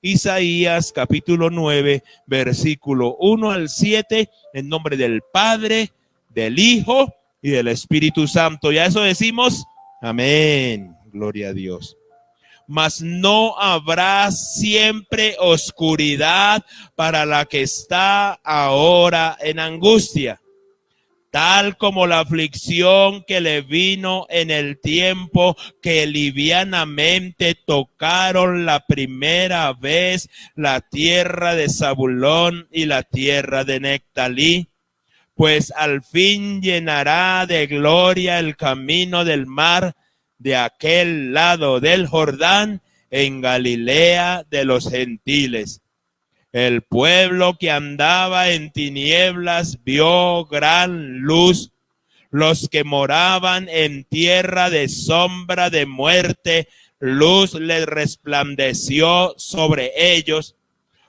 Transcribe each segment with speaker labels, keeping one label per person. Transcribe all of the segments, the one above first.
Speaker 1: Isaías capítulo 9, versículo 1 al 7, en nombre del Padre, del Hijo y del Espíritu Santo. Y a eso decimos, amén, gloria a Dios. Mas no habrá siempre oscuridad para la que está ahora en angustia, tal como la aflicción que le vino en el tiempo que livianamente tocaron la primera vez la tierra de Zabulón y la tierra de Nectalí, pues al fin llenará de gloria el camino del mar de aquel lado del Jordán, en Galilea de los gentiles. El pueblo que andaba en tinieblas vio gran luz. Los que moraban en tierra de sombra de muerte, luz les resplandeció sobre ellos.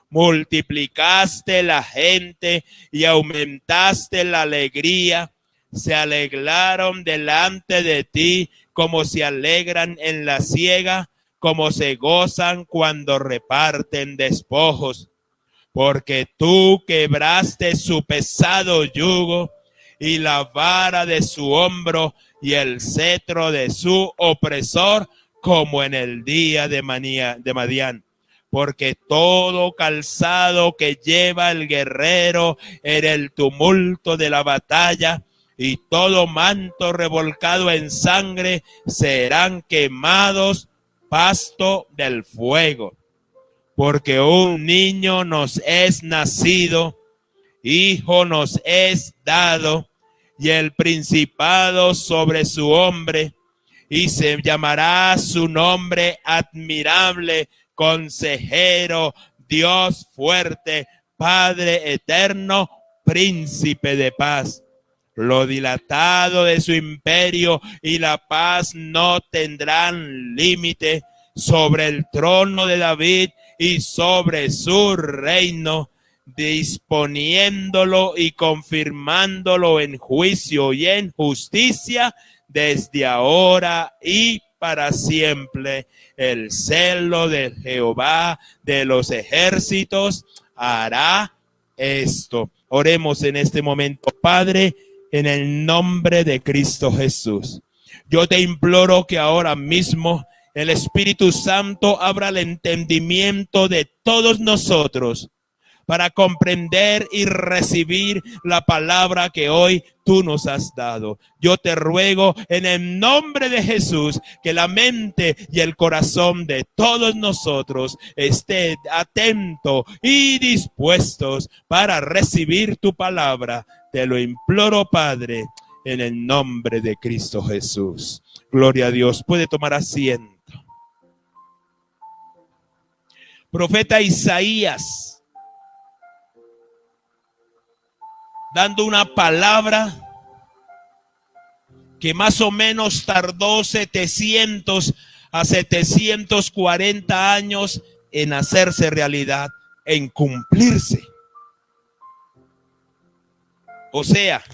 Speaker 1: Multiplicaste la gente y aumentaste la alegría. Se alegraron delante de ti como se alegran en la siega, como se gozan cuando reparten despojos. Porque tú quebraste su pesado yugo y la vara de su hombro y el cetro de su opresor, como en el día de Madián. Porque todo calzado que lleva el guerrero en el tumulto de la batalla y todo manto revolcado en sangre serán quemados pasto del fuego. Porque un niño nos es nacido, hijo nos es dado, y el principado sobre su hombre, y se llamará su nombre admirable, consejero, Dios fuerte, Padre eterno, príncipe de paz. Lo dilatado de su imperio y la paz no tendrán límite sobre el trono de David y sobre su reino, disponiéndolo y confirmándolo en juicio y en justicia desde ahora y para siempre. El celo de Jehová de los ejércitos hará esto. Oremos en este momento. Padre, en el nombre de Cristo Jesús, yo te imploro que ahora mismo el Espíritu Santo abra el entendimiento de todos nosotros para comprender y recibir la palabra que hoy tú nos has dado. Yo te ruego en el nombre de Jesús que la mente y el corazón de todos nosotros esté atento y dispuestos para recibir tu palabra. Te lo imploro, Padre, en el nombre de Cristo Jesús. Gloria a Dios. Puede tomar asiento. Profeta Isaías, dando una palabra que más o menos tardó 700 a 740 años en hacerse realidad, en cumplirse. O sea,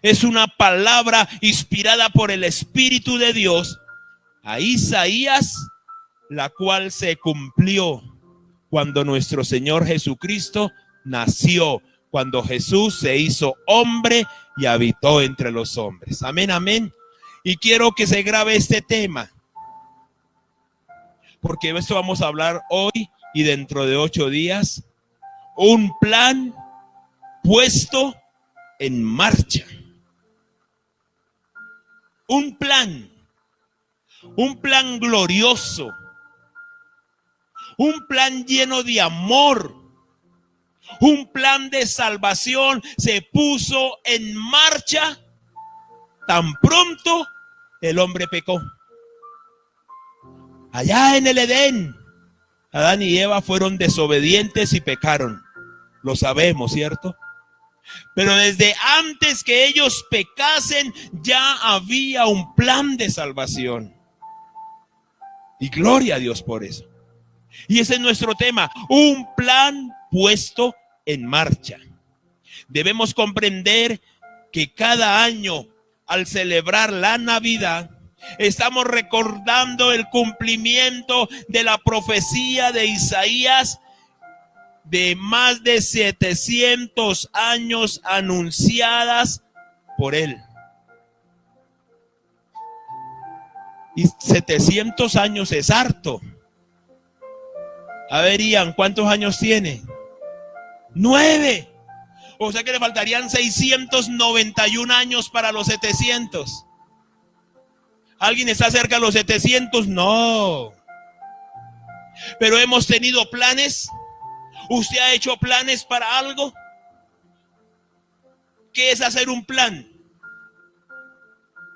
Speaker 1: es una palabra inspirada por el Espíritu de Dios a Isaías, la cual se cumplió cuando nuestro Señor Jesucristo nació, cuando Jesús se hizo hombre y habitó entre los hombres. Amén, amén. Y quiero que se grabe este tema, porque de esto vamos a hablar hoy y dentro de 8 días. Un plan puesto en marcha. Un plan glorioso, un plan lleno de amor, un plan de salvación se puso en marcha tan pronto el hombre pecó. Allá en el Edén, Adán y Eva fueron desobedientes y pecaron. Lo sabemos, ¿cierto? Pero desde antes que ellos pecasen, ya había un plan de salvación. Y gloria a Dios por eso. Y ese es nuestro tema, un plan puesto en marcha. Debemos comprender que cada año, al celebrar la Navidad, Estamos recordando el cumplimiento de la profecía de Isaías de más de 700 años anunciadas por él. Y 700 años es harto. A ver, Ian, ¿cuántos años tiene? 9. O sea que le faltarían 691 años para los 700. ¿Alguien está cerca de los 700? No. Pero hemos tenido planes. ¿Usted ha hecho planes para algo? ¿Qué es hacer un plan?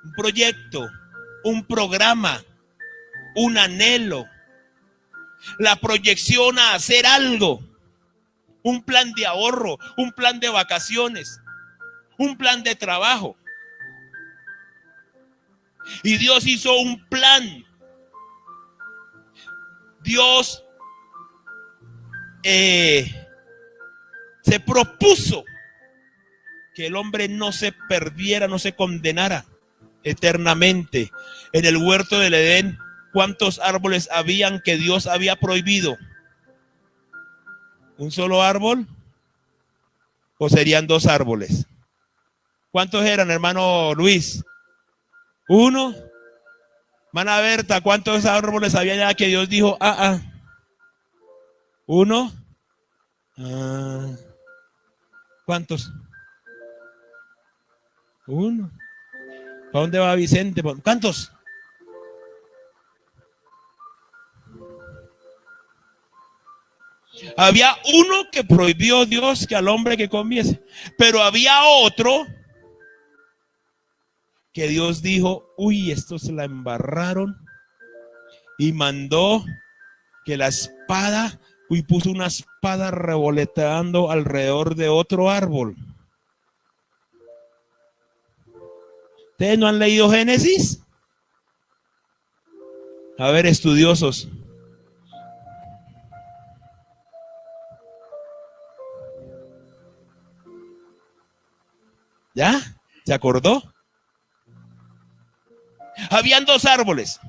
Speaker 1: Un proyecto, un programa, un anhelo, la proyección a hacer algo, un plan de ahorro, un plan de vacaciones, un plan de trabajo. Y Dios hizo un plan. Dios se propuso que el hombre no se perdiera, no se condenara eternamente. En el huerto del Edén, ¿cuántos árboles habían que Dios había prohibido? ¿Un solo árbol? ¿O serían 2 árboles? ¿Cuántos eran, hermano Luis? 1. Hermana Berta, ¿cuántos árboles había ya que Dios dijo? 1. ¿Cuántos? 1. ¿Para dónde va Vicente? ¿Cuántos? Había uno que prohibió Dios que al hombre que comiese, pero había otro que Dios dijo, uy, estos se la embarraron, y mandó que la espada, puso una espada revoloteando alrededor de otro árbol. ¿Ustedes no han leído Génesis? A ver, estudiosos. ¿Ya? ¿Se acordó? Habían 2 árboles.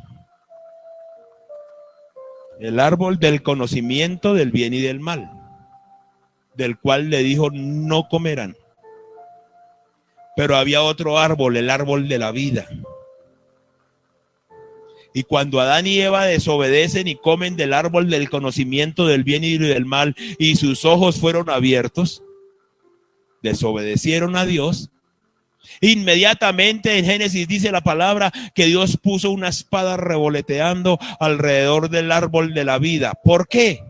Speaker 1: El árbol del conocimiento del bien y del mal, del cual le dijo no comerán. Pero había otro árbol, el árbol de la vida. Y cuando Adán y Eva desobedecen y comen del árbol del conocimiento del bien y del mal, y sus ojos fueron abiertos, desobedecieron a Dios. Inmediatamente en Génesis dice la palabra que Dios puso una espada revoloteando alrededor del árbol de la vida. ¿Por qué?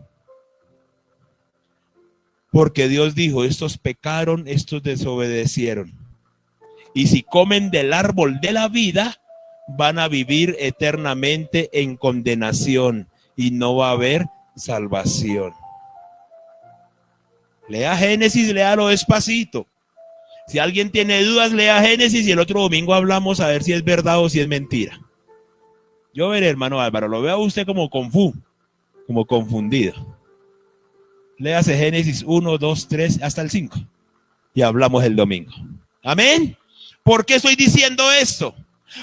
Speaker 1: Porque Dios dijo, estos pecaron, estos desobedecieron. Y si comen del árbol de la vida, van a vivir eternamente en condenación y no va a haber salvación. Lea Génesis, léalo despacito. Si alguien tiene dudas, lea Génesis y el otro domingo hablamos a ver si es verdad o si es mentira. Yo veré, hermano Álvaro, lo veo a usted como confundido. Léase Génesis 1, 2, 3 hasta el 5 y hablamos el domingo. Amén. ¿Por qué estoy diciendo esto?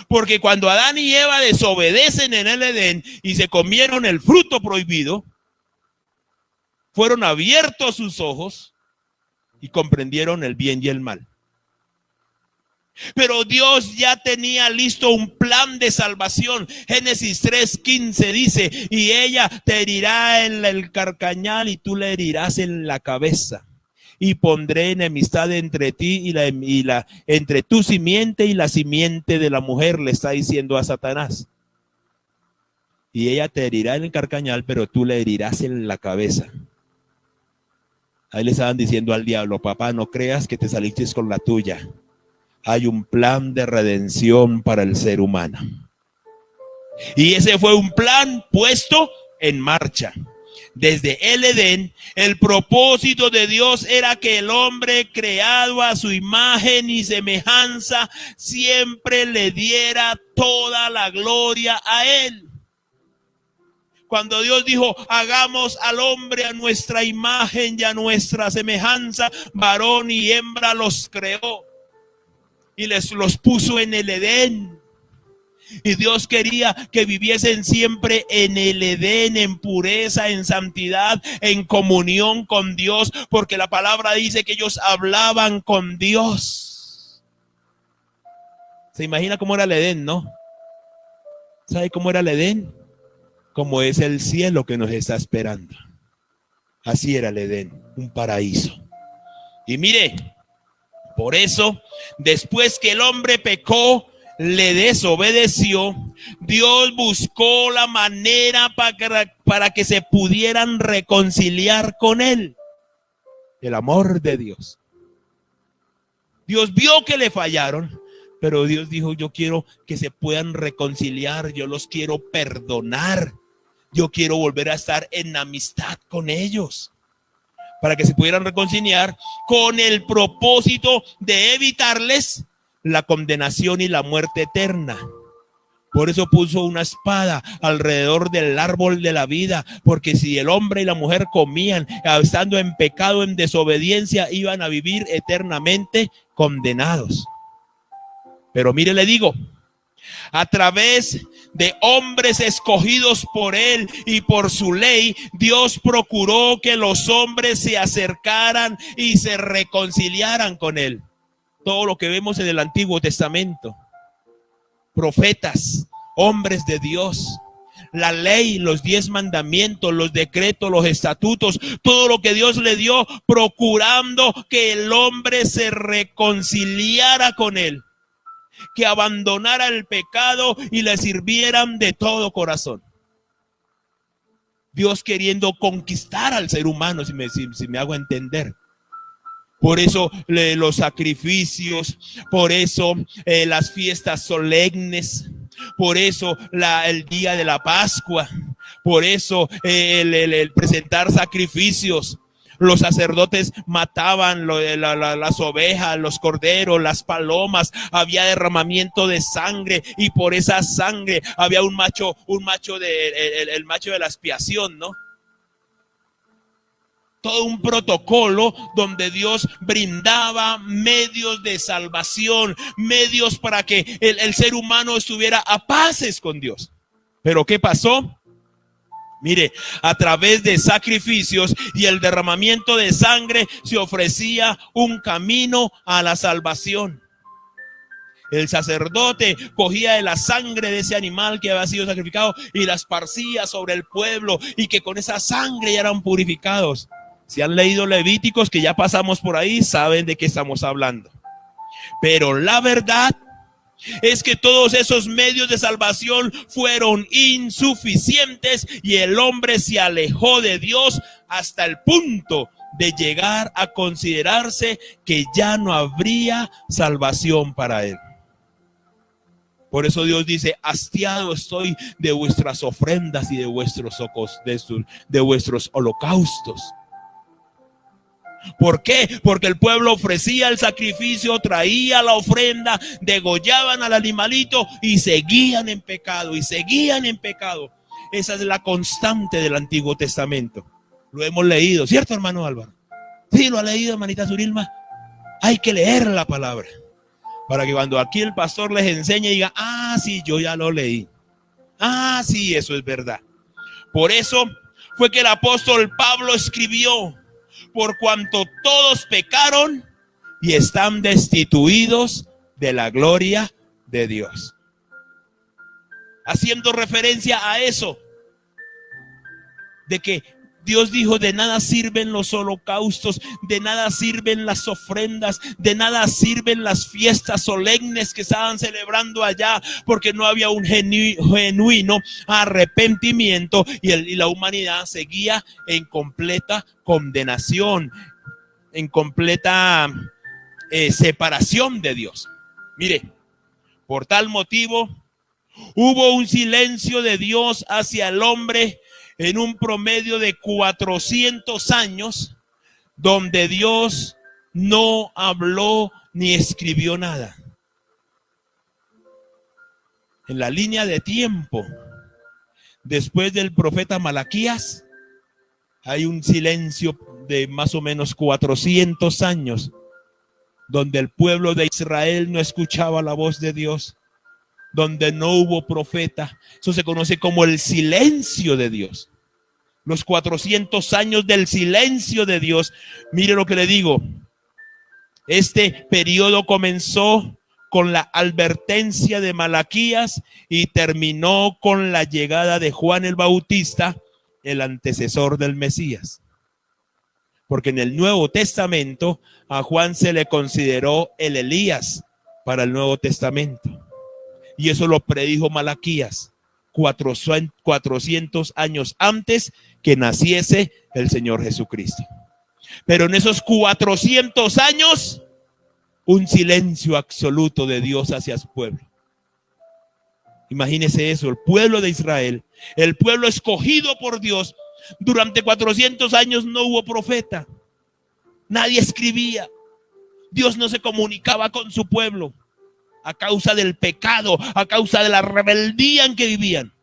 Speaker 1: Porque cuando Adán y Eva desobedecen en el Edén y se comieron el fruto prohibido, fueron abiertos sus ojos y comprendieron el bien y el mal. Pero Dios ya tenía listo un plan de salvación. Génesis 3:15 dice, y ella te herirá en el carcañal y tú le herirás en la cabeza. Y pondré enemistad entre ti y entre tu simiente y la simiente de la mujer, le está diciendo a Satanás. Y ella te herirá en el carcañal, pero tú le herirás en la cabeza. Ahí le estaban diciendo al diablo, papá, no creas que te saliste con la tuya. Hay un plan de redención para el ser humano. Y ese fue un plan puesto en marcha. Desde el Edén, el propósito de Dios era que el hombre creado a su imagen y semejanza siempre le diera toda la gloria a él. Cuando Dios dijo, hagamos al hombre a nuestra imagen y a nuestra semejanza, varón y hembra los creó y los puso en el Edén. Y Dios quería que viviesen siempre en el Edén, en pureza, en santidad, en comunión con Dios, porque la palabra dice que ellos hablaban con Dios. ¿Se imagina cómo era el Edén, no? ¿Sabe cómo era el Edén? Como es el cielo que nos está esperando. Así era el Edén, un paraíso. Y mire, por eso, después que el hombre pecó, le desobedeció, Dios buscó la manera para que se pudieran reconciliar con él. El amor de Dios. Dios vio que le fallaron, pero Dios dijo, yo quiero que se puedan reconciliar, yo los quiero perdonar, yo quiero volver a estar en amistad con ellos, para que se pudieran reconciliar con el propósito de evitarles la condenación y la muerte eterna. Por eso puso una espada alrededor del árbol de la vida, porque si el hombre y la mujer comían estando en pecado, en desobediencia, iban a vivir eternamente condenados. Pero mire, le digo, a través de hombres escogidos por él y por su ley, Dios procuró que los hombres se acercaran y se reconciliaran con él. Todo lo que vemos en el Antiguo Testamento, profetas, hombres de Dios, la ley, los 10 mandamientos, los decretos, los estatutos, todo lo que Dios le dio, procurando que el hombre se reconciliara con él, que abandonara el pecado y le sirvieran de todo corazón. Dios queriendo conquistar al ser humano, si me hago entender. Por eso los sacrificios, por eso las fiestas solemnes, por eso el día de la Pascua, por eso el presentar sacrificios. Los sacerdotes mataban las ovejas, los corderos, las palomas, había derramamiento de sangre y por esa sangre había el macho de la expiación, ¿no? Todo un protocolo donde Dios brindaba medios de salvación, medios para que el ser humano estuviera a paces con Dios. Pero ¿qué pasó? Mire, a través de sacrificios y el derramamiento de sangre se ofrecía un camino a la salvación. El sacerdote cogía de la sangre de ese animal que había sido sacrificado y la esparcía sobre el pueblo, y que con esa sangre ya eran purificados. Si han leído Levíticos, que ya pasamos por ahí, saben de qué estamos hablando. Pero la verdad es que todos esos medios de salvación fueron insuficientes y el hombre se alejó de Dios hasta el punto de llegar a considerarse que ya no habría salvación para él. Por eso Dios dice, hastiado estoy de vuestras ofrendas y de vuestros holocaustos. ¿Por qué? Porque el pueblo ofrecía el sacrificio, traía la ofrenda, degollaban al animalito y seguían en pecado, y seguían en pecado. Esa es la constante del Antiguo Testamento. Lo hemos leído, ¿cierto, hermano Álvaro? Sí, lo ha leído, hermanita Zurilma. Hay que leer la palabra para que cuando aquí el pastor les enseñe diga, ah, sí, yo ya lo leí. Ah, sí, eso es verdad. Por eso fue que el apóstol Pablo escribió, por cuanto todos pecaron y están destituidos de la gloria de Dios. Haciendo referencia a eso, de que Dios dijo, de nada sirven los holocaustos, de nada sirven las ofrendas, de nada sirven las fiestas solemnes que estaban celebrando allá, porque no había un genuino arrepentimiento y la humanidad seguía en completa condenación, en completa separación de Dios. Mire, por tal motivo hubo un silencio de Dios hacia el hombre en un promedio de 400 años, donde Dios no habló ni escribió nada. En la línea de tiempo, después del profeta Malaquías, hay un silencio de más o menos 400 años, donde el pueblo de Israel no escuchaba la voz de Dios, donde no hubo profeta. Eso se conoce como el silencio de Dios. Los 400 años del silencio de Dios. Mire lo que le digo. Este periodo comenzó con la advertencia de Malaquías y terminó con la llegada de Juan el Bautista, el antecesor del Mesías. Porque en el Nuevo Testamento a Juan se le consideró el Elías para el Nuevo Testamento. Y eso lo predijo Malaquías 400 años antes que naciese el Señor Jesucristo. Pero en esos 400 años, un silencio absoluto de Dios hacia su pueblo. Imagínese eso, el pueblo de Israel, el pueblo escogido por Dios. Durante 400 años no hubo profeta. Nadie escribía. Dios no se comunicaba con su pueblo a causa del pecado, a causa de la rebeldía en que vivían.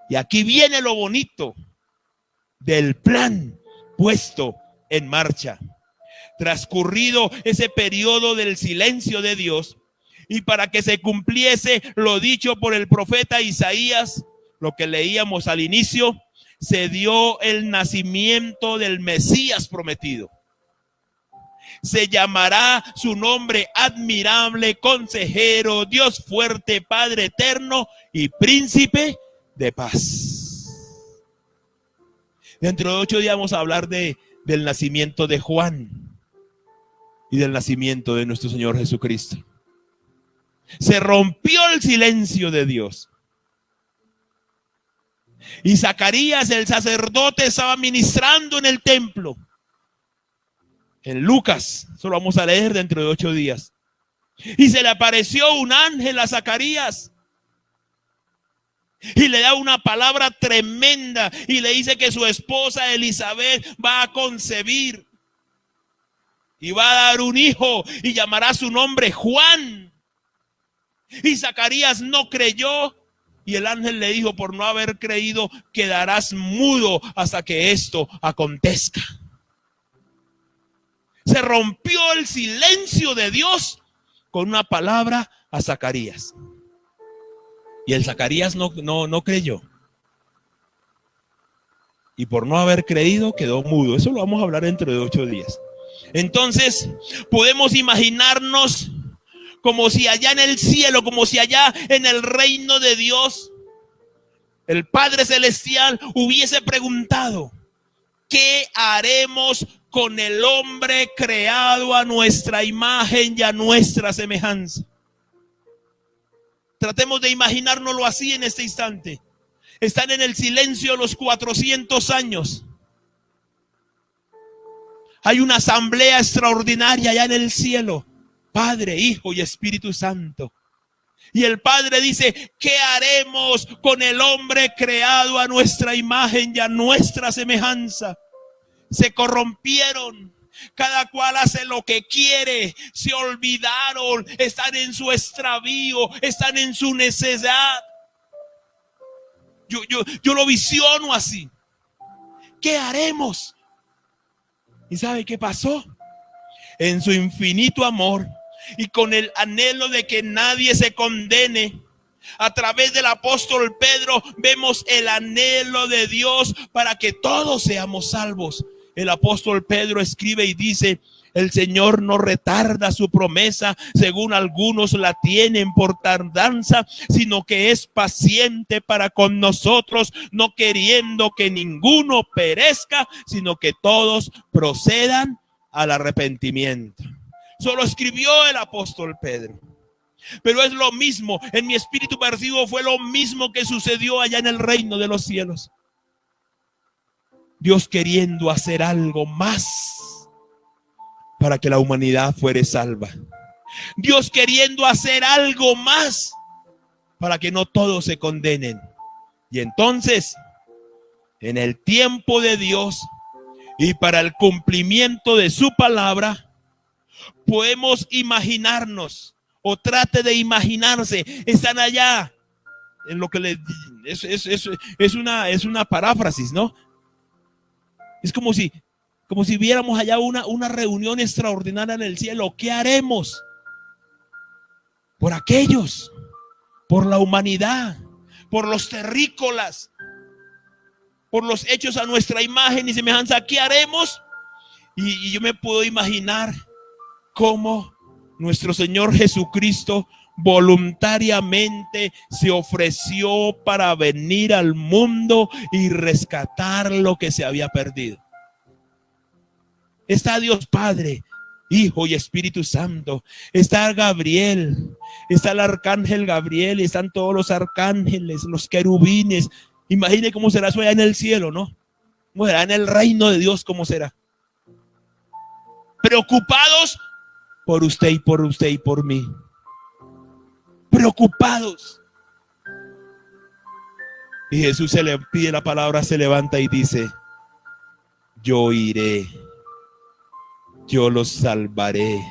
Speaker 1: Y aquí viene lo bonito del plan puesto en marcha. Transcurrido ese periodo del silencio de Dios, y para que se cumpliese lo dicho por el profeta Isaías, lo que leíamos al inicio, se dio el nacimiento del Mesías prometido. Se llamará su nombre admirable, consejero, Dios fuerte, Padre eterno y príncipe de paz. Dentro de 8 días vamos a hablar del nacimiento de Juan y del nacimiento de nuestro Señor Jesucristo. Se rompió el silencio de Dios. Y Zacarías, el sacerdote, estaba ministrando en el templo. En Lucas, eso lo vamos a leer dentro de 8 días. Y se le apareció un ángel a Zacarías. Y le da una palabra tremenda. Y le dice que su esposa Elizabeth va a concebir. Y va a dar un hijo. Y llamará su nombre Juan. Y Zacarías no creyó. Y el ángel le dijo, por no haber creído, quedarás mudo hasta que esto acontezca. Se rompió el silencio de Dios con una palabra a Zacarías. Y el Zacarías no creyó. Y por no haber creído, quedó mudo. Eso lo vamos a hablar dentro de 8 días. Entonces, podemos imaginarnos como si allá en el cielo, como si allá en el reino de Dios, el Padre Celestial hubiese preguntado, ¿qué haremos con el hombre creado a nuestra imagen y a nuestra semejanza? Tratemos de imaginárnoslo así en este instante. Están en el silencio los 400 años. Hay una asamblea extraordinaria allá en el cielo. Padre, Hijo y Espíritu Santo. Y el Padre dice, ¿qué haremos con el hombre creado a nuestra imagen y a nuestra semejanza? Se corrompieron. Cada cual hace lo que quiere. Se olvidaron. Están en su extravío. Están en su necesidad. Yo lo visiono así. ¿Qué haremos? ¿Y sabe qué pasó? En su infinito amor y con el anhelo de que nadie se condene, a través del apóstol Pedro vemos el anhelo de Dios para que todos seamos salvos. El apóstol Pedro escribe y dice, el Señor no retarda su promesa, según algunos la tienen por tardanza, sino que es paciente para con nosotros, no queriendo que ninguno perezca, sino que todos procedan al arrepentimiento. Solo escribió el apóstol Pedro. Pero es lo mismo, en mi espíritu percibo, fue lo mismo que sucedió allá en el reino de los cielos. Dios queriendo hacer algo más para que la humanidad fuere salva. Dios queriendo hacer algo más para que no todos se condenen. Y entonces, en el tiempo de Dios y para el cumplimiento de su palabra, podemos imaginarnos, o trate de imaginarse, están allá en lo que es una paráfrasis, ¿no? Es como si viéramos allá una reunión extraordinaria en el cielo. ¿Qué haremos? por aquellos, por la humanidad, por los terrícolas, por los hechos a nuestra imagen y semejanza. ¿Qué haremos? Y yo me puedo imaginar cómo nuestro Señor Jesucristo voluntariamente se ofreció para venir al mundo y rescatar lo que se había perdido. Está Dios Padre, Hijo y Espíritu Santo. Está Gabriel, está el arcángel Gabriel, están todos los arcángeles, los querubines. Imagine cómo será eso allá en el cielo, ¿no? ¿Cómo será en el reino de Dios? ¿Cómo será? Preocupados por usted y por usted y por mí. Preocupados. Y Jesús se le pide la palabra, se levanta y dice: yo iré, yo los salvaré,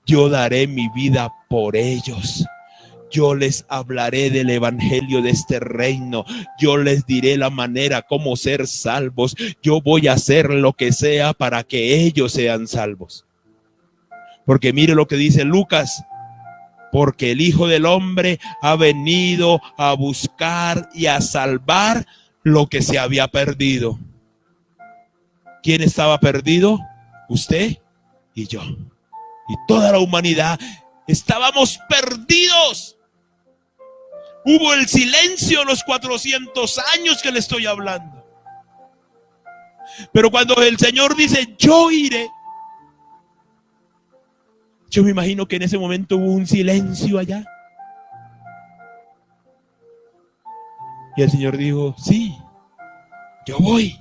Speaker 1: yo daré mi vida por ellos. Yo les hablaré del evangelio de este reino. Yo les diré la manera como ser salvos. Yo voy a hacer lo que sea para que ellos sean salvos. Porque mire lo que dice Lucas: porque el Hijo del Hombre ha venido a buscar y a salvar lo que se había perdido. ¿Quién estaba perdido? Usted y yo. Y toda la humanidad estábamos perdidos. Hubo el silencio los 400 años que le estoy hablando. Pero cuando el Señor dice: yo iré, yo me imagino que en ese momento hubo un silencio allá. Y el Señor dijo: sí, yo voy.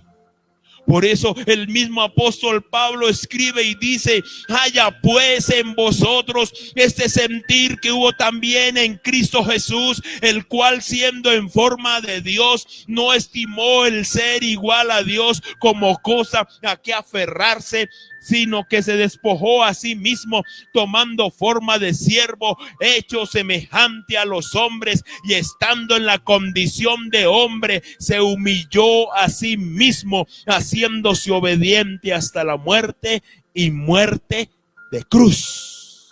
Speaker 1: Por eso el mismo apóstol Pablo escribe y dice: haya pues en vosotros este sentir que hubo también en Cristo Jesús, el cual siendo en forma de Dios, no estimó el ser igual a Dios como cosa a que aferrarse, sino que se despojó a sí mismo, tomando forma de siervo, hecho semejante a los hombres, y estando en la condición de hombre, se humilló a sí mismo, haciéndose obediente hasta la muerte, y muerte de cruz.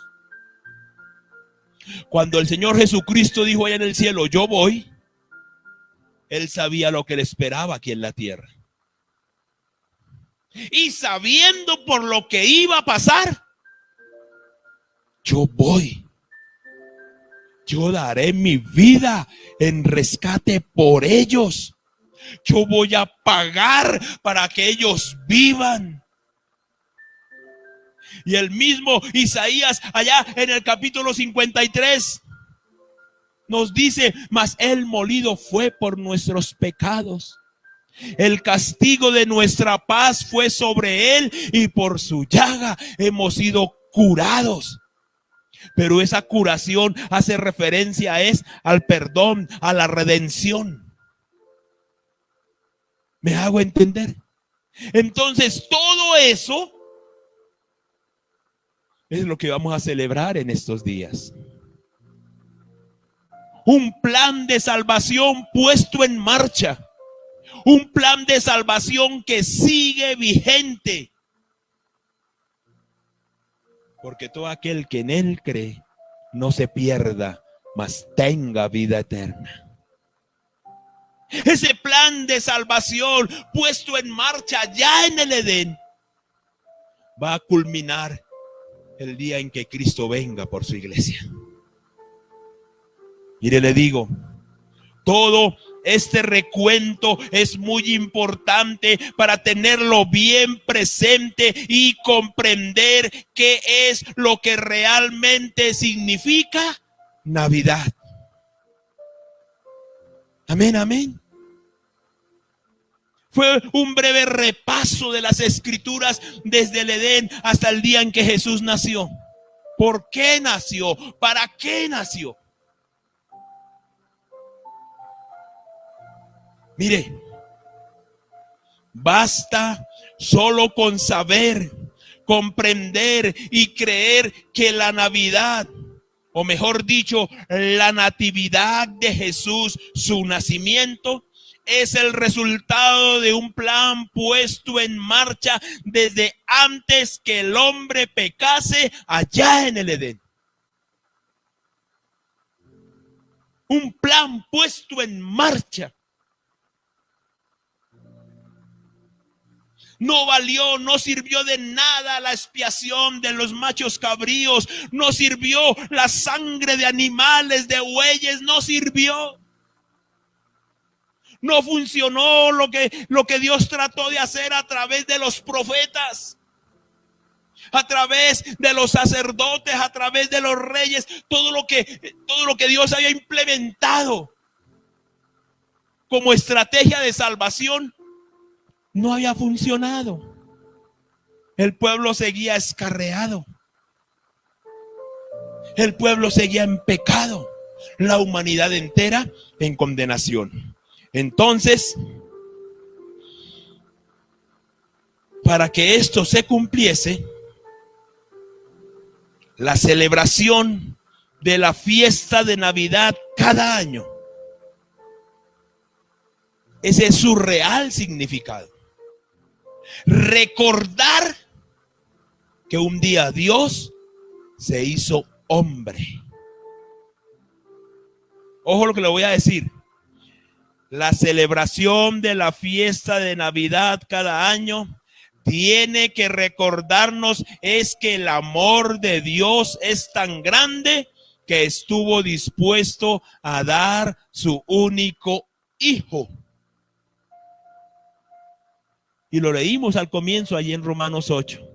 Speaker 1: Cuando el Señor Jesucristo dijo allá en el cielo: yo voy, Él sabía lo que le esperaba aquí en la tierra. Y sabiendo por lo que iba a pasar, yo voy. Yo daré mi vida en rescate por ellos. Yo voy a pagar para que ellos vivan. Y el mismo Isaías allá en el capítulo 53 nos dice: mas él molido fue por nuestros pecados. El castigo de nuestra paz fue sobre él, y por su llaga hemos sido curados. Pero esa curación hace referencia al perdón, a la redención. ¿Me hago entender? Entonces todo eso es lo que vamos a celebrar en estos días. Un plan de salvación puesto en marcha. Un plan de salvación que sigue vigente. Porque todo aquel que en él cree no se pierda, mas tenga vida eterna. Ese plan de salvación puesto en marcha ya en el Edén va a culminar el día en que Cristo venga por su iglesia. Mire, le digo, todo este recuento es muy importante para tenerlo bien presente y comprender qué es lo que realmente significa Navidad. Amén, amén. Fue un breve repaso de las escrituras desde el Edén hasta el día en que Jesús nació. ¿Por qué nació? ¿Para qué nació? Mire, basta solo con saber, comprender y creer que la Navidad, o mejor dicho, la natividad de Jesús, su nacimiento, es el resultado de un plan puesto en marcha desde antes que el hombre pecase allá en el Edén. un plan puesto en marcha. No valió, no sirvió de nada la expiación de los machos cabríos, no sirvió la sangre de animales, de bueyes, no sirvió. No funcionó lo que Dios trató de hacer a través de los profetas, a través de los sacerdotes, a través de los reyes, todo lo que Dios había implementado como estrategia de salvación no había funcionado. El pueblo seguía escarreado. El pueblo seguía en pecado. La humanidad entera en condenación. Entonces, para que esto se cumpliese, la celebración de la fiesta de Navidad cada año, ese es su real significado. Recordar que un día Dios se hizo hombre. Ojo lo que le voy a decir. La celebración de la fiesta de Navidad cada año tiene que recordarnos es que el amor de Dios es tan grande que estuvo dispuesto a dar su único hijo. Y lo leímos al comienzo allí en Romanos 8.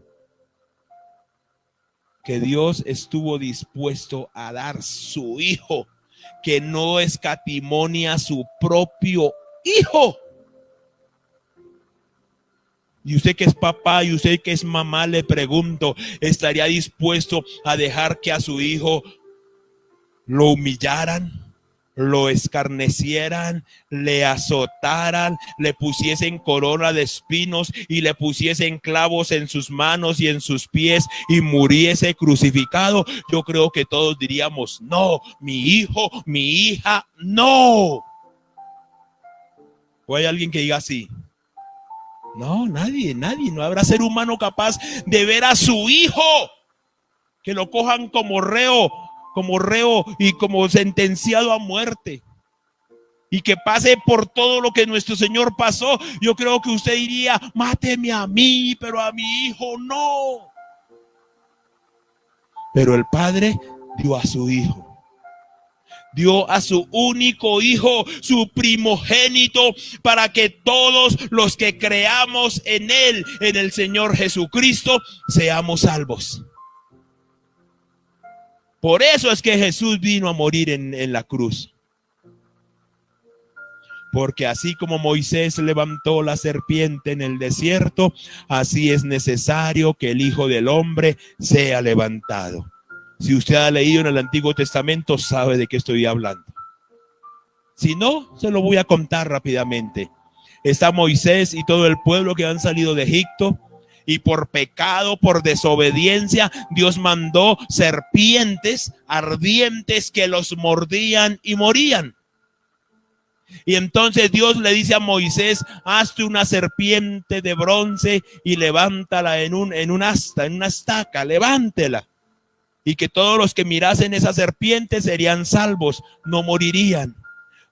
Speaker 1: Que Dios estuvo dispuesto a dar su hijo, que no escatimó ni a su propio hijo. Y usted que es papá y usted que es mamá, le pregunto, ¿estaría dispuesto a dejar que a su hijo lo humillaran, lo escarnecieran, le azotaran, le pusiesen corona de espinos y le pusiesen clavos en sus manos y en sus pies y muriese crucificado? Yo creo que todos diríamos, no, mi hijo, mi hija, no. ¿O hay alguien que diga así? No, nadie, no habrá ser humano capaz de ver a su hijo, que lo cojan como reo y como sentenciado a muerte, y que pase por todo lo que nuestro Señor pasó. Yo creo que usted diría, máteme a mí, pero a mi hijo no. Pero el Padre dio a su hijo. Dio a su único hijo, su primogénito, para que todos los que creamos en él, en el Señor Jesucristo, seamos salvos. Por eso es que Jesús vino a morir en la cruz. Porque así como Moisés levantó la serpiente en el desierto, así es necesario que el Hijo del Hombre sea levantado. Si usted ha leído en el Antiguo Testamento, sabe de qué estoy hablando. Si no, se lo voy a contar rápidamente. Está Moisés y todo el pueblo que han salido de Egipto, y por pecado, por desobediencia, Dios mandó serpientes ardientes que los mordían y morían. Y entonces Dios le dice a Moisés, hazte una serpiente de bronce y levántala en una estaca, levántela. Y que todos los que mirasen esa serpiente serían salvos, no morirían,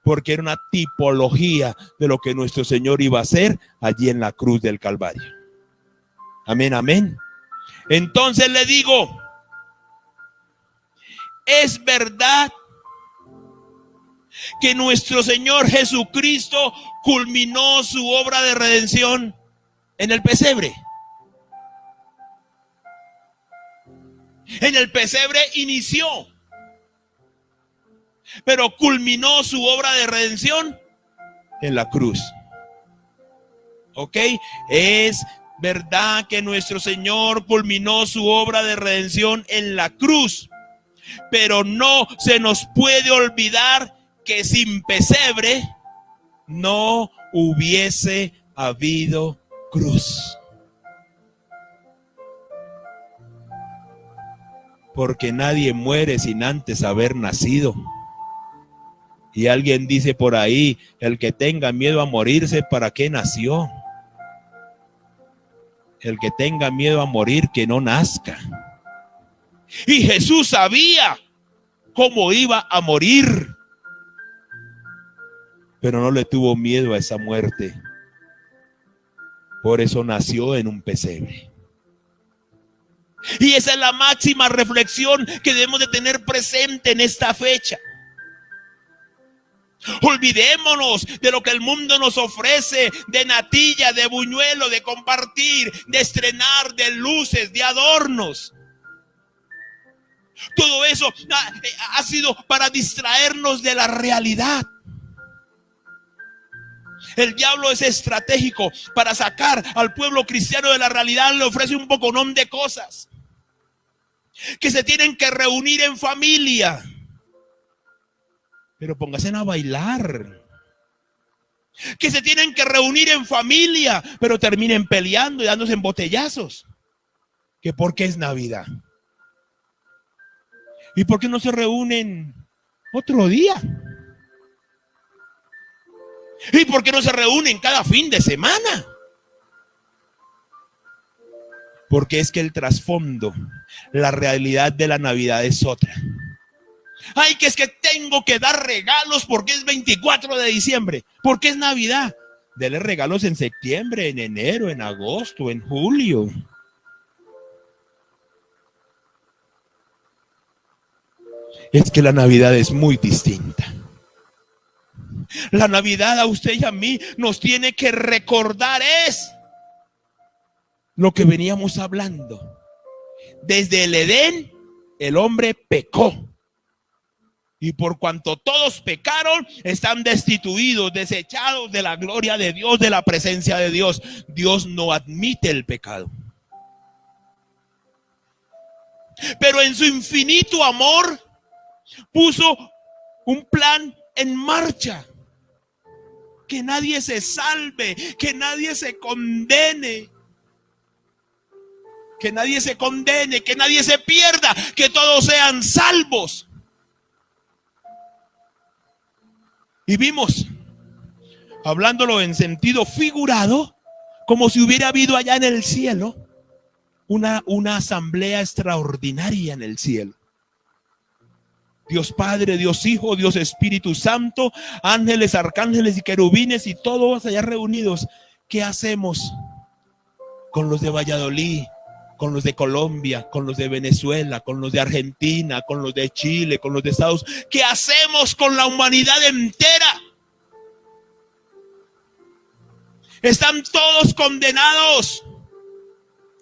Speaker 1: porque era una tipología de lo que nuestro Señor iba a hacer allí en la cruz del Calvario. Amén, amén. Entonces le digo, es verdad que nuestro Señor Jesucristo culminó su obra de redención en el pesebre. En el pesebre inició, pero culminó su obra de redención en la cruz. ¿Ok? Es verdad que nuestro Señor culminó su obra de redención en la cruz, pero no se nos puede olvidar que sin pesebre no hubiese habido cruz. Porque nadie muere sin antes haber nacido. Y alguien dice por ahí, el que tenga miedo a morirse, ¿para qué nació? El que tenga miedo a morir, que no nazca. Y Jesús sabía cómo iba a morir. pero no le tuvo miedo a esa muerte. Por eso nació en un pesebre. Y esa es la máxima reflexión que debemos de tener presente en esta fecha. Olvidémonos de lo que el mundo nos ofrece, de natilla, de buñuelo, de compartir, de estrenar, de luces, de adornos. Todo eso ha sido para distraernos de la realidad. El diablo es estratégico para sacar al pueblo cristiano de la realidad. Le ofrece un poconón de cosas. Que se tienen que reunir en familia. Pero pónganse a bailar. Que se tienen que reunir en familia, pero terminen peleando y dándose en botellazos. Que porque es Navidad. ¿Y por qué no se reúnen otro día? ¿Y por qué no se reúnen cada fin de semana? Porque es que el trasfondo, la realidad de la Navidad es otra. Ay, que es que tengo que dar regalos porque es 24 de diciembre, porque es Navidad. Dele regalos en septiembre, en enero, en agosto, en julio. Es que la Navidad es muy distinta. La Navidad a usted y a mí nos tiene que recordar es lo que veníamos hablando. Desde el Edén, el hombre pecó. Y por cuanto todos pecaron, están destituidos, desechados de la gloria de Dios, de la presencia de Dios. Dios no admite el pecado. Pero en su infinito amor puso un plan en marcha. Que nadie se salve, que nadie se condene. Que nadie se condene, que nadie se pierda, que todos sean salvos. Y vimos, hablándolo en sentido figurado, como si hubiera habido allá en el cielo una asamblea extraordinaria en el cielo. Dios Padre, Dios Hijo, Dios Espíritu Santo, ángeles, arcángeles y querubines y todos allá reunidos. ¿Qué hacemos con los de Valladolid, con los de Colombia, con los de Venezuela, con los de Argentina, con los de Chile, con los de Estados Unidos? ¿Qué hacemos con la humanidad entera? Están todos condenados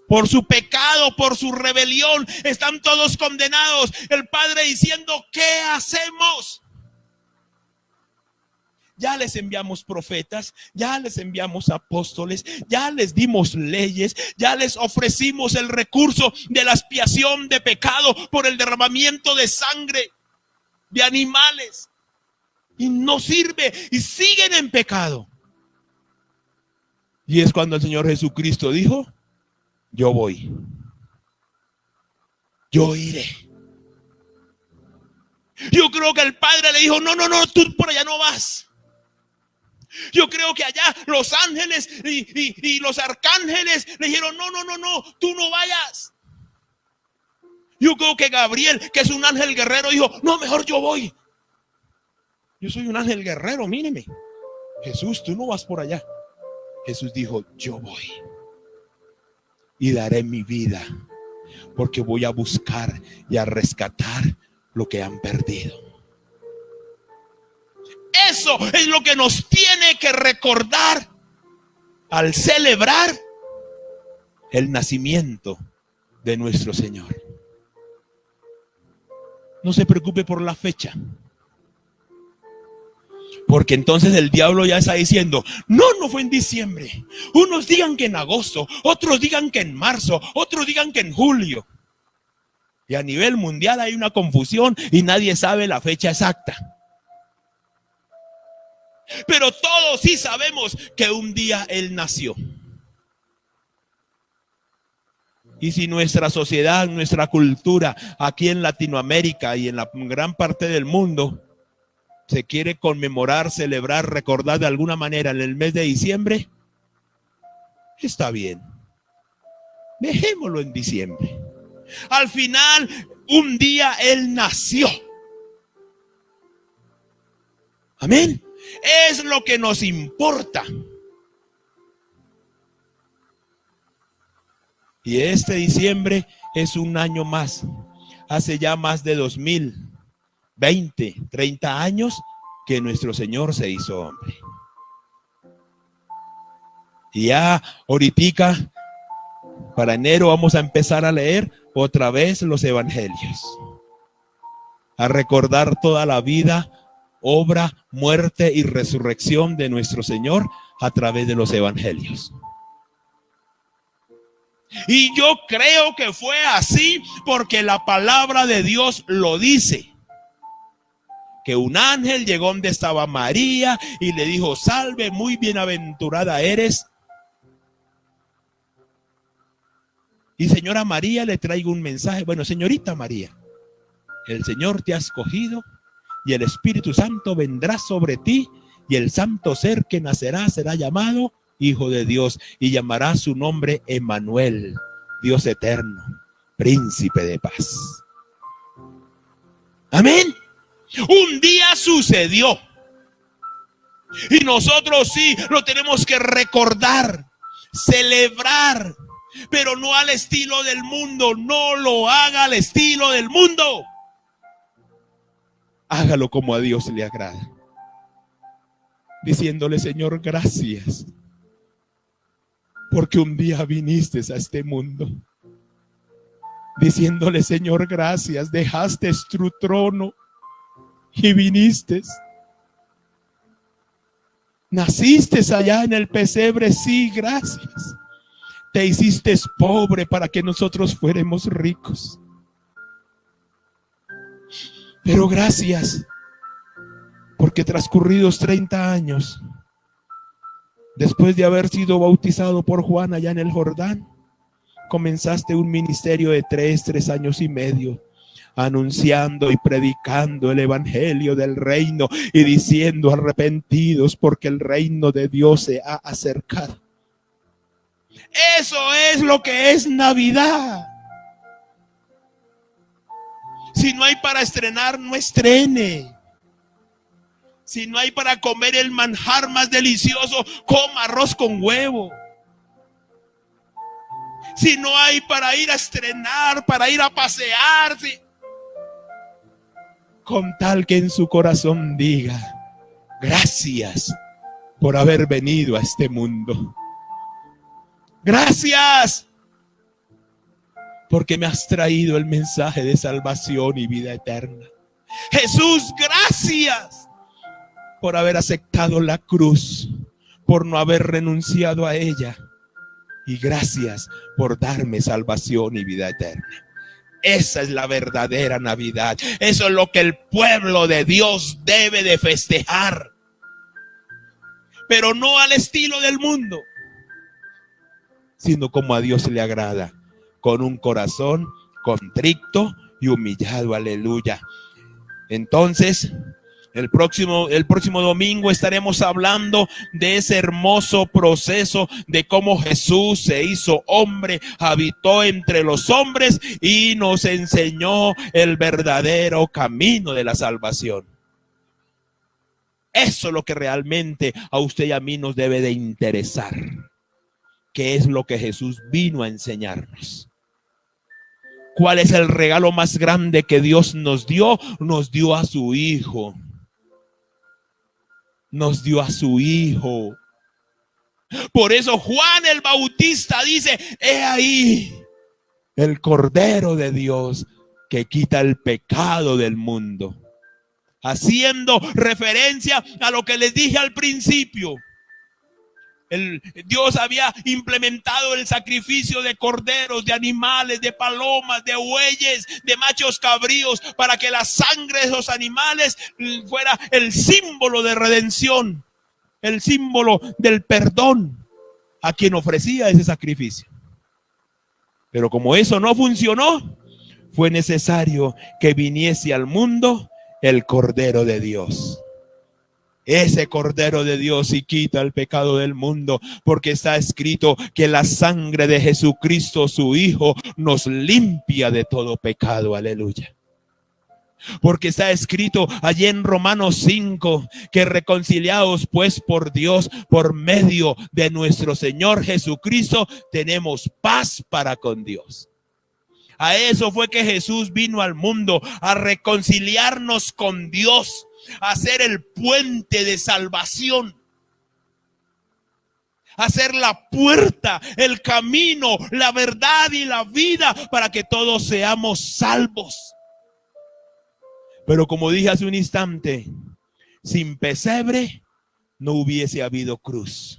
Speaker 1: por su pecado, por su rebelión. Están todos condenados. El Padre diciendo, ¿qué hacemos? Ya les enviamos profetas, ya les enviamos apóstoles, ya les dimos leyes, ya les ofrecimos el recurso de la expiación de pecado por el derramamiento de sangre de animales. Y no sirve y siguen en pecado. Y es cuando el Señor Jesucristo dijo, yo voy, yo iré. Yo creo que el Padre le dijo, no, tú por allá no vas. Yo creo que allá los ángeles y los arcángeles le dijeron, no, tú no vayas. Yo creo que Gabriel, que es un ángel guerrero, dijo, no, mejor yo voy. Yo soy un ángel guerrero, míreme. Jesús, tú no vas por allá. Jesús dijo, yo voy. Y daré mi vida, porque voy a buscar y a rescatar lo que han perdido. Eso es lo que nos tiene que recordar al celebrar el nacimiento de nuestro Señor. No se preocupe por la fecha, porque entonces el diablo ya está diciendo, no fue en diciembre. Unos digan que en agosto, otros digan que en marzo, otros digan que en julio. Y a nivel mundial hay una confusión y nadie sabe la fecha exacta. Pero todos sí sabemos que un día Él nació. Y si nuestra sociedad, nuestra cultura aquí en Latinoamérica y en la gran parte del mundo se quiere conmemorar, celebrar, recordar de alguna manera en el mes de diciembre, está bien. Dejémoslo en diciembre. Al final, un día Él nació. Amén. Es lo que nos importa. Y este diciembre es un año más. Hace ya más de 2020, 30 años que nuestro Señor se hizo hombre. Y ya ahorita, para enero, vamos a empezar a leer otra vez los evangelios. A recordar toda la vida, obra, muerte y resurrección de nuestro Señor a través de los evangelios. Y yo creo que fue así porque la palabra de Dios lo dice. Que un ángel llegó donde estaba María y le dijo: salve, muy bienaventurada eres. Y señora María, le traigo un mensaje. Bueno, señorita María, el Señor te ha escogido y el Espíritu Santo vendrá sobre ti, y el santo ser que nacerá será llamado Hijo de Dios, y llamará su nombre Emmanuel, Dios eterno, príncipe de paz. Amén. Un día sucedió y nosotros sí lo tenemos que recordar, celebrar, pero no al estilo del mundo. No lo haga al estilo del mundo. Hágalo como a Dios le agrada, diciéndole: Señor, gracias porque un día viniste a este mundo. Diciéndole: Señor, gracias, dejaste tu trono y viniste. Naciste allá en el pesebre, sí, gracias. Te hiciste pobre para que nosotros fuéramos ricos. Pero gracias, porque transcurridos 30 años, después de haber sido bautizado por Juan allá en el Jordán, comenzaste un ministerio de 3 años y medio, anunciando y predicando el evangelio del reino y diciendo: arrepentidos porque el reino de Dios se ha acercado. Eso es lo que es Navidad. Si no hay para estrenar, no estrene. Si no hay para comer el manjar más delicioso, coma arroz con huevo. Si no hay para ir a estrenar, para ir a pasear, con tal que en su corazón diga: gracias por haber venido a este mundo. Gracias porque me has traído el mensaje de salvación y vida eterna. Jesús, gracias por haber aceptado la cruz, por no haber renunciado a ella. Y gracias por darme salvación y vida eterna. Esa es la verdadera Navidad. Eso es lo que el pueblo de Dios debe de festejar. Pero no al estilo del mundo, sino como a Dios le agrada, con un corazón contrito y humillado. Aleluya. Entonces, el próximo domingo estaremos hablando de ese hermoso proceso de cómo Jesús se hizo hombre, habitó entre los hombres y nos enseñó el verdadero camino de la salvación. Eso es lo que realmente a usted y a mí nos debe de interesar. ¿Qué es lo que Jesús vino a enseñarnos? ¿Cuál es el regalo más grande que Dios nos dio? Nos dio a su Hijo. Nos dio a su Hijo. Por eso Juan el Bautista dice: he ahí el Cordero de Dios que quita el pecado del mundo. Haciendo referencia a lo que les dije al principio. Dios había implementado el sacrificio de corderos, de animales, de palomas, de bueyes, de machos cabríos, para que la sangre de esos animales fuera el símbolo de redención, el símbolo del perdón a quien ofrecía ese sacrificio. Pero como eso no funcionó, fue necesario que viniese al mundo el Cordero de Dios. Ese Cordero de Dios y quita el pecado del mundo, porque está escrito que la sangre de Jesucristo, su Hijo, nos limpia de todo pecado. Aleluya. Porque está escrito allí en Romanos 5 que reconciliados pues por Dios por medio de nuestro Señor Jesucristo tenemos paz para con Dios. A eso fue que Jesús vino al mundo, a reconciliarnos con Dios, a ser el puente de salvación, a ser la puerta, el camino, la verdad y la vida para que todos seamos salvos. Pero como dije hace un instante, sin pesebre no hubiese habido cruz.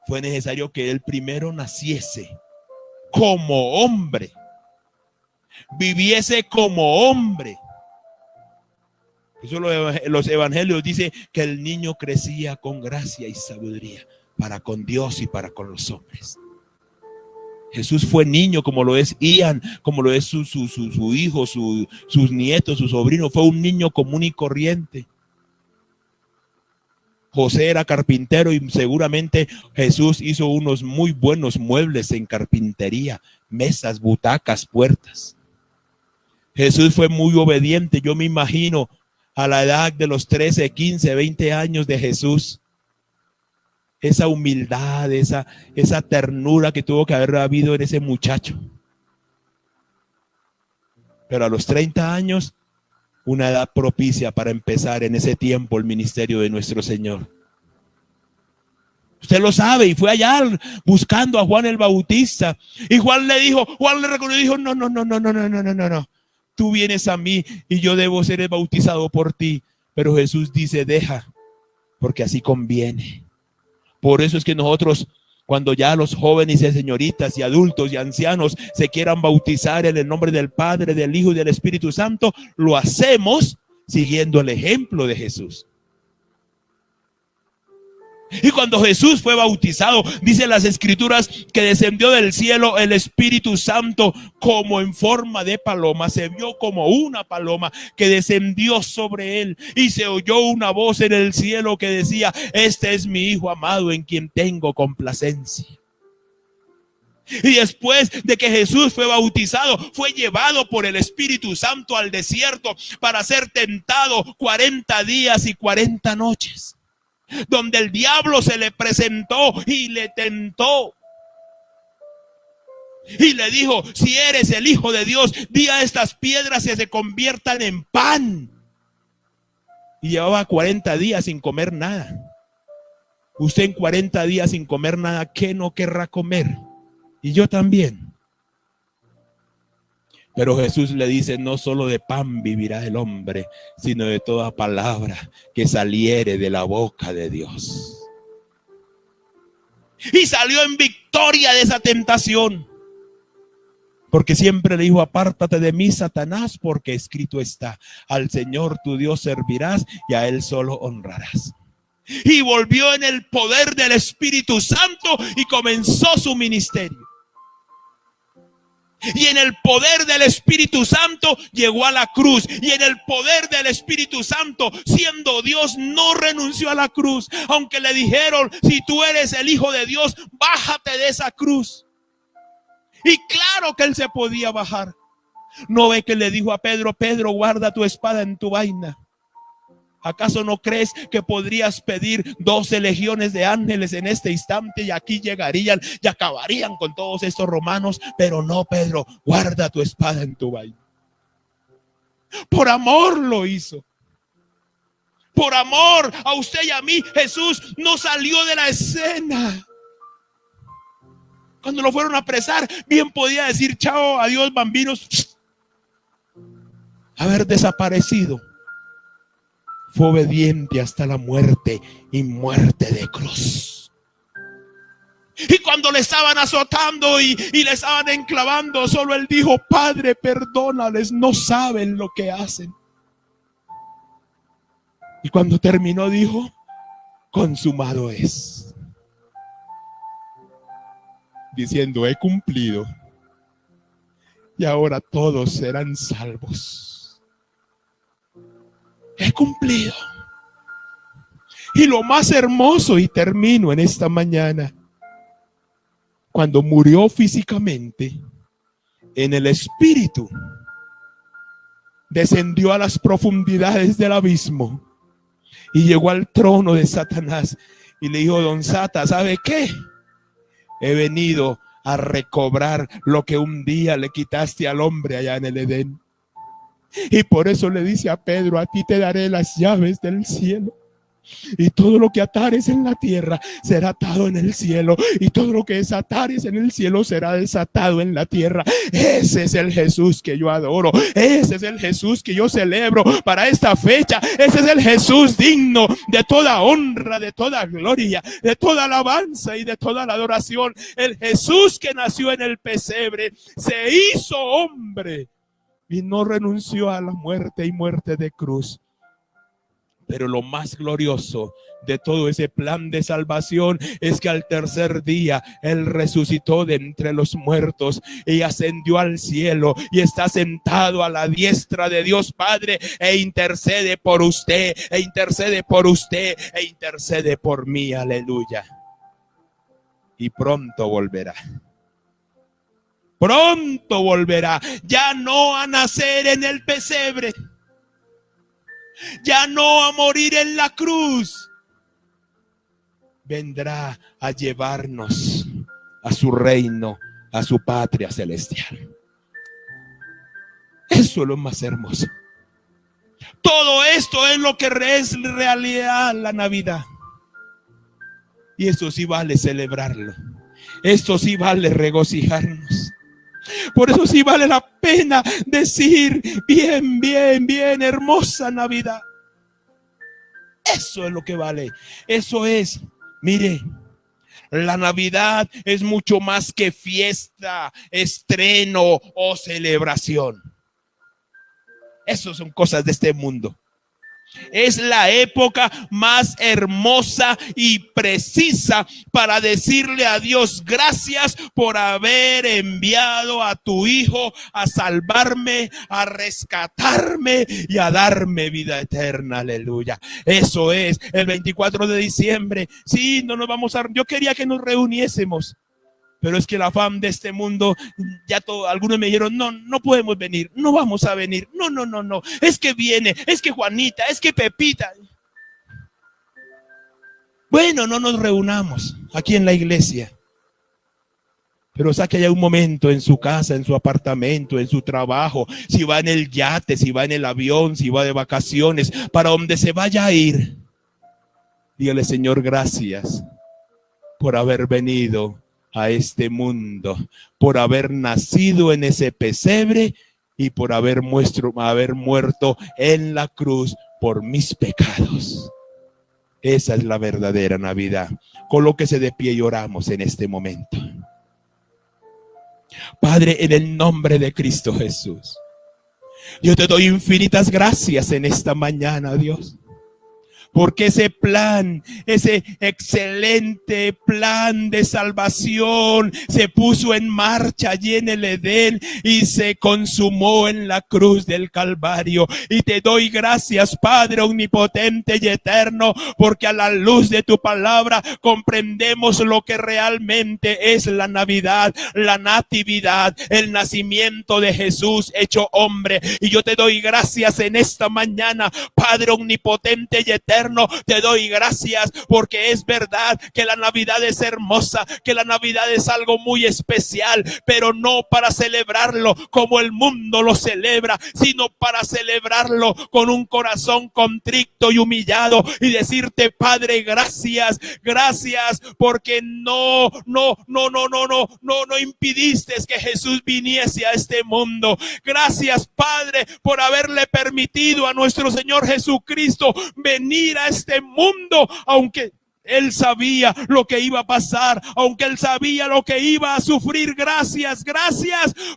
Speaker 1: Fue necesario que Él primero naciese como hombre, viviese como hombre. Eso los evangelios dicen que el niño crecía con gracia y sabiduría para con Dios y para con los hombres. Jesús fue niño como lo es Ian, como lo es su hijo, sus nietos, su sobrino. Fue un niño común y corriente. José era carpintero y seguramente Jesús hizo unos muy buenos muebles en carpintería, mesas, butacas, puertas. Jesús fue muy obediente. Yo me imagino a la edad de los 13, 15, 20 años de Jesús, esa humildad, esa ternura que tuvo que haber habido en ese muchacho. Pero a los 30 años, una edad propicia para empezar en ese tiempo el ministerio de nuestro Señor. Usted lo sabe, y fue allá buscando a Juan el Bautista. Y Juan le reconoció y dijo, no. Tú vienes a mí y yo debo ser bautizado por ti. Pero Jesús dice, deja, porque así conviene. Por eso es que nosotros, cuando ya los jóvenes y señoritas y adultos y ancianos se quieran bautizar en el nombre del Padre, del Hijo y del Espíritu Santo, lo hacemos siguiendo el ejemplo de Jesús. Y cuando Jesús fue bautizado, dice las Escrituras que descendió del cielo el Espíritu Santo como en forma de paloma. Se vio como una paloma que descendió sobre él y se oyó una voz en el cielo que decía: este es mi Hijo amado en quien tengo complacencia. Y después de que Jesús fue bautizado, fue llevado por el Espíritu Santo al desierto para ser tentado 40 días y 40 noches. Donde el diablo se le presentó y le tentó. Y le dijo: si eres el Hijo de Dios, di a estas piedras que se conviertan en pan. Y llevaba 40 días sin comer nada. Usted en 40 días sin comer nada, ¿qué no querrá comer? Y yo también. Pero Jesús le dice: no solo de pan vivirá el hombre, sino de toda palabra que saliere de la boca de Dios. Y salió en victoria de esa tentación. Porque siempre le dijo: apártate de mí, Satanás, porque escrito está: al Señor tu Dios servirás y a Él solo honrarás. Y volvió en el poder del Espíritu Santo y comenzó su ministerio. Y en el poder del Espíritu Santo llegó a la cruz. Y en el poder del Espíritu Santo, siendo Dios, no renunció a la cruz. Aunque le dijeron: si tú eres el Hijo de Dios, bájate de esa cruz. Y claro que él se podía bajar. ¿No ve que le dijo a Pedro: Pedro, guarda tu espada en tu vaina? ¿Acaso no crees que podrías pedir 12 legiones de ángeles en este instante y aquí llegarían y acabarían con todos estos romanos? Pero no, Pedro, guarda tu espada en tu vaina. Por amor lo hizo. Por amor a usted y a mí, Jesús no salió de la escena. Cuando lo fueron a apresar, bien podía decir: chao, adiós, bambinos. Haber desaparecido. Fue obediente hasta la muerte y muerte de cruz. Y cuando le estaban azotando y le estaban enclavando, solo él dijo: Padre, perdónales, no saben lo que hacen. Y cuando terminó dijo: consumado es. Diciendo: he cumplido. Y ahora todos serán salvos. He cumplido. Y lo más hermoso, y termino en esta mañana, cuando murió físicamente, en el espíritu descendió a las profundidades del abismo y llegó al trono de Satanás y le dijo: don Sata, ¿sabe qué? He venido a recobrar lo que un día le quitaste al hombre allá en el Edén. Y por eso le dice a Pedro: a ti te daré las llaves del cielo. Y todo lo que atares en la tierra será atado en el cielo, y todo lo que desatares en el cielo será desatado en la tierra. Ese es el Jesús que yo adoro. Ese es el Jesús que yo celebro para esta fecha. Ese es el Jesús digno de toda honra, de toda gloria, de toda alabanza y de toda la adoración. El Jesús que nació en el pesebre se hizo hombre y no renunció a la muerte y muerte de cruz. Pero lo más glorioso de todo ese plan de salvación es que al tercer día Él resucitó de entre los muertos y ascendió al cielo y está sentado a la diestra de Dios Padre e intercede por usted, e intercede por usted, e intercede por mí. Aleluya. Y pronto volverá. Pronto volverá. Ya no a nacer en el pesebre, ya no a morir en la cruz. Vendrá a llevarnos a su reino, a su patria celestial. Eso es lo más hermoso. Todo esto es lo que es realidad la Navidad. Y eso sí vale celebrarlo. Esto sí vale regocijarnos. Por eso sí vale la pena decir: bien, bien, bien, hermosa Navidad. Eso es lo que vale. Eso es, mire, la Navidad es mucho más que fiesta, estreno o celebración. Eso son cosas de este mundo. Es la época más hermosa y precisa para decirle a Dios: gracias por haber enviado a tu Hijo a salvarme, a rescatarme y a darme vida eterna. Aleluya. Eso es el 24 de diciembre. Sí, no nos vamos a... Yo quería que nos reuniésemos, pero es que el afán de este mundo, algunos me dijeron: no podemos venir, no vamos a venir, no, es que viene, es que Juanita, es que Pepita. Bueno, no nos reunamos aquí en la iglesia, pero saque ya un momento en su casa, en su apartamento, en su trabajo, si va en el yate, si va en el avión, si va de vacaciones, para donde se vaya a ir, dígale: Señor, gracias por haber venido a este mundo, por haber nacido en ese pesebre y por haber muerto en la cruz por mis pecados. Esa es la verdadera Navidad. Colóquese de pie y oramos en este momento. Padre, en el nombre de Cristo Jesús, yo te doy infinitas gracias en esta mañana, Dios, porque ese plan, ese excelente plan de salvación se puso en marcha allí en el Edén y se consumó en la cruz del Calvario. Y te doy gracias, Padre omnipotente y eterno, porque a la luz de tu palabra comprendemos lo que realmente es la Navidad, la natividad, el nacimiento de Jesús hecho hombre. Y yo te doy gracias en esta mañana, Padre omnipotente y eterno. Te doy gracias porque es verdad que la Navidad es hermosa, que la Navidad es algo muy especial, pero no para celebrarlo como el mundo lo celebra, sino para celebrarlo con un corazón contrito y humillado y decirte: Padre, gracias porque no impidiste que Jesús viniese a este mundo. Gracias, Padre, por haberle permitido a nuestro Señor Jesucristo venir a este mundo, aunque Él sabía lo que iba a pasar, aunque Él sabía lo que iba a sufrir. Gracias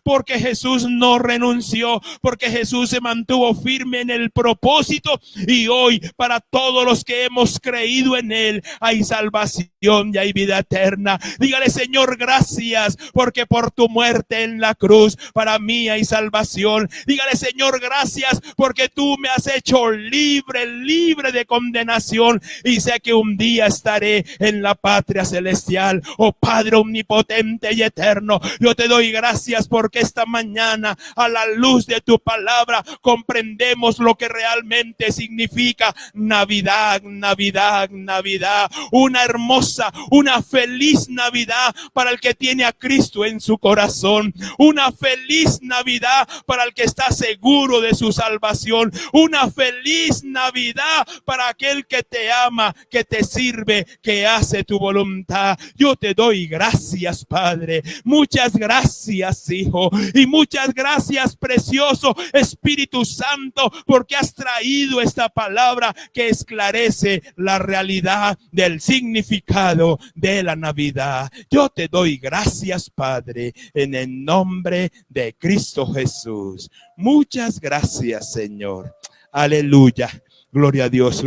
Speaker 1: porque Jesús no renunció, porque Jesús se mantuvo firme en el propósito. Y hoy, para todos los que hemos creído en Él, hay salvación y hay vida eterna. Dígale: Señor, gracias porque por tu muerte en la cruz para mí hay salvación. Dígale: Señor, gracias porque tú me has hecho libre de condenación, y sé que un día estaré en la patria celestial. Oh Padre omnipotente y eterno, yo te doy gracias porque esta mañana, a la luz de tu palabra, comprendemos lo que realmente significa Navidad, Navidad, Navidad. Una hermosa, una feliz Navidad para el que tiene a Cristo en su corazón. Una feliz Navidad para el que está seguro de su salvación. Una feliz Navidad para aquel que te ama, que te sirve, que hace tu voluntad. Yo te doy gracias, Padre. Muchas gracias, Hijo. Y muchas gracias, precioso Espíritu Santo, porque has traído esta palabra que esclarece la realidad del significado de la Navidad. Yo te doy gracias, Padre, en el nombre de Cristo Jesús. Muchas gracias, Señor. Aleluya. Gloria a Dios.